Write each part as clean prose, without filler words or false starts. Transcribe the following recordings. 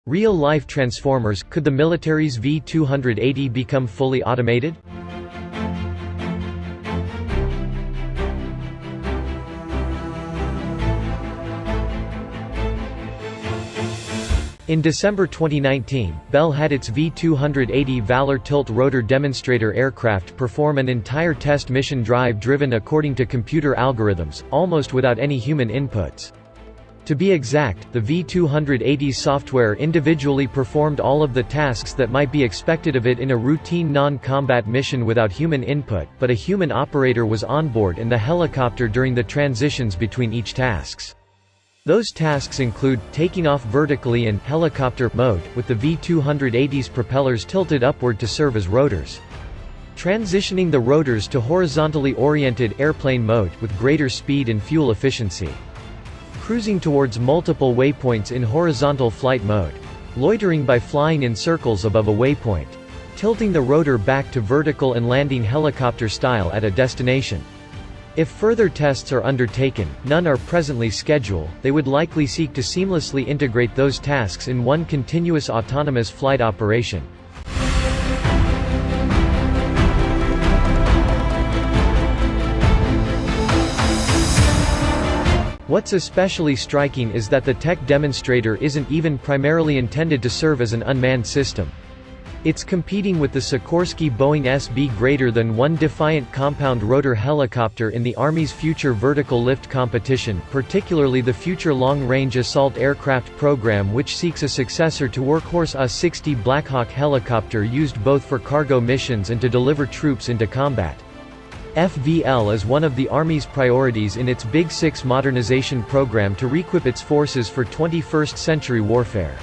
Real-life transformers. Could the military's V-280 become fully automated? In December 2019, Bell had its V-280 Valor tilt-rotor demonstrator aircraft perform an entire test mission drive driven according to computer algorithms, almost without any human inputs. To be exact, the V-280's software individually performed all of the tasks that might be expected of it in a routine non-combat mission without human input, but a human operator was on board in the helicopter during the transitions between each tasks. Those tasks include, taking off vertically in helicopter mode, with the V-280's propellers tilted upward to serve as rotors. Transitioning the rotors to horizontally oriented airplane mode, with greater speed and fuel efficiency. Cruising towards multiple waypoints in horizontal flight mode. Loitering by flying in circles above a waypoint. Tilting the rotor back to vertical and landing helicopter style at a destination. If further tests are undertaken, none are presently scheduled, they would likely seek to seamlessly integrate those tasks in one continuous autonomous flight operation. What's especially striking is that the tech demonstrator isn't even primarily intended to serve as an unmanned system. It's competing with the Sikorsky Boeing SB-1 Defiant compound rotor helicopter in the Army's Future Vertical Lift competition, particularly the Future Long-Range Assault Aircraft program, which seeks a successor to Workhorse A-60 Blackhawk helicopter used both for cargo missions and to deliver troops into combat. FVL is one of the Army's priorities in its Big Six modernization program to re-equip its forces for 21st-century warfare.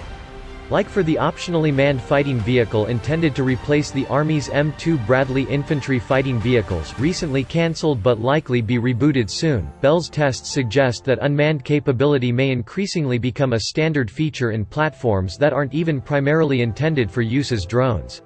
Like for the optionally manned fighting vehicle intended to replace the Army's M2 Bradley infantry fighting vehicles, recently cancelled but likely be rebooted soon, Bell's tests suggest that unmanned capability may increasingly become a standard feature in platforms that aren't even primarily intended for use as drones.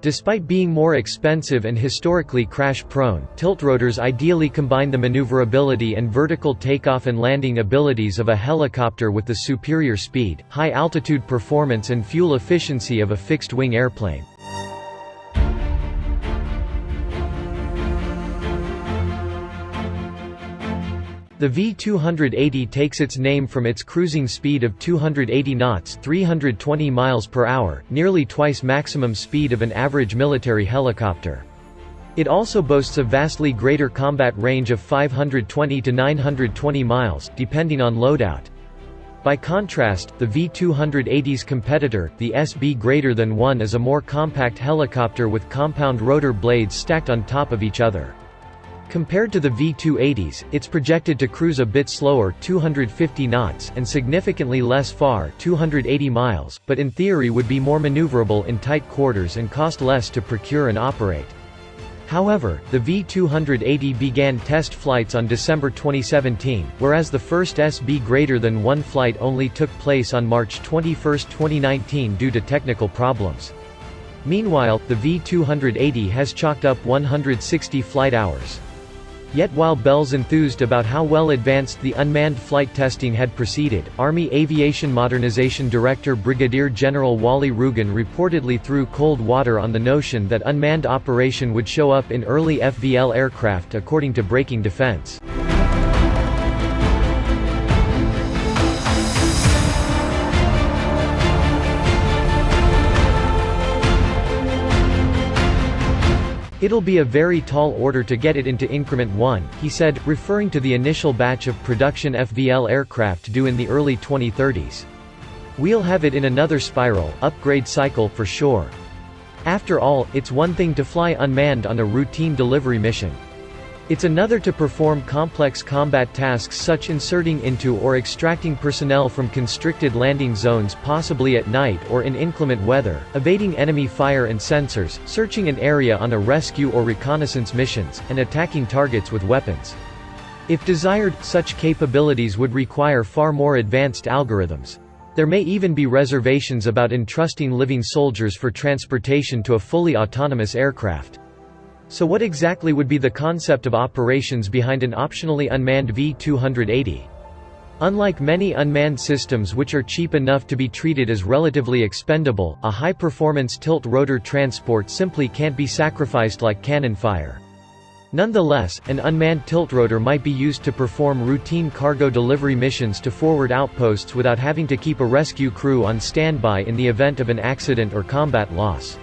Despite being more expensive and historically crash-prone, tiltrotors ideally combine the maneuverability and vertical takeoff and landing abilities of a helicopter with the superior speed, high-altitude performance and fuel efficiency of a fixed-wing airplane. The V-280 takes its name from its cruising speed of 280 knots (320 miles per hour), nearly twice maximum speed of an average military helicopter. It also boasts a vastly greater combat range of 520 to 920 miles, depending on loadout. By contrast, the V-280's competitor, the SB-1, is a more compact helicopter with compound rotor blades stacked on top of each other. Compared to the V-280s, it's projected to cruise a bit slower, 250 knots, and significantly less far, 280 miles, but in theory would be more maneuverable in tight quarters and cost less to procure and operate. However, the V-280 began test flights on December 2017, whereas the first SB-1 flight only took place on March 21, 2019 due to technical problems. Meanwhile, the V-280 has chalked up 160 flight hours. Yet while Bell's enthused about how well advanced the unmanned flight testing had proceeded, Army Aviation Modernization Director Brigadier General Wally Rugen reportedly threw cold water on the notion that unmanned operation would show up in early FVL aircraft, according to Breaking Defense. "It'll be a very tall order to get it into Increment 1, he said, referring to the initial batch of production FVL aircraft due in the early 2030s. "We'll have it in another spiral, upgrade cycle for sure. After all, it's one thing to fly unmanned on a routine delivery mission. It's another to perform complex combat tasks such inserting into or extracting personnel from constricted landing zones possibly at night or in inclement weather, evading enemy fire and sensors, searching an area on a rescue or reconnaissance missions, and attacking targets with weapons. If desired, such capabilities would require far more advanced algorithms. There may even be reservations about entrusting living soldiers for transportation to a fully autonomous aircraft. So what exactly would be the concept of operations behind an optionally unmanned V-280? Unlike many unmanned systems which are cheap enough to be treated as relatively expendable, a high-performance tilt-rotor transport simply can't be sacrificed like cannon fire. Nonetheless, an unmanned tiltrotor might be used to perform routine cargo delivery missions to forward outposts without having to keep a rescue crew on standby in the event of an accident or combat loss.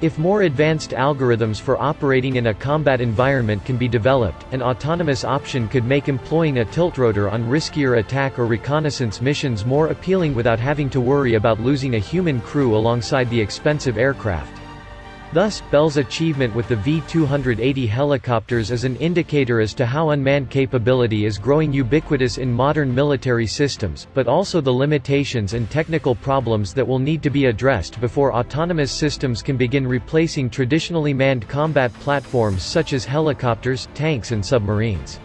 If more advanced algorithms for operating in a combat environment can be developed, an autonomous option could make employing a tiltrotor on riskier attack or reconnaissance missions more appealing without having to worry about losing a human crew alongside the expensive aircraft. Thus, Bell's achievement with the V-280 helicopters is an indicator as to how unmanned capability is growing ubiquitous in modern military systems, but also the limitations and technical problems that will need to be addressed before autonomous systems can begin replacing traditionally manned combat platforms such as helicopters, tanks and submarines.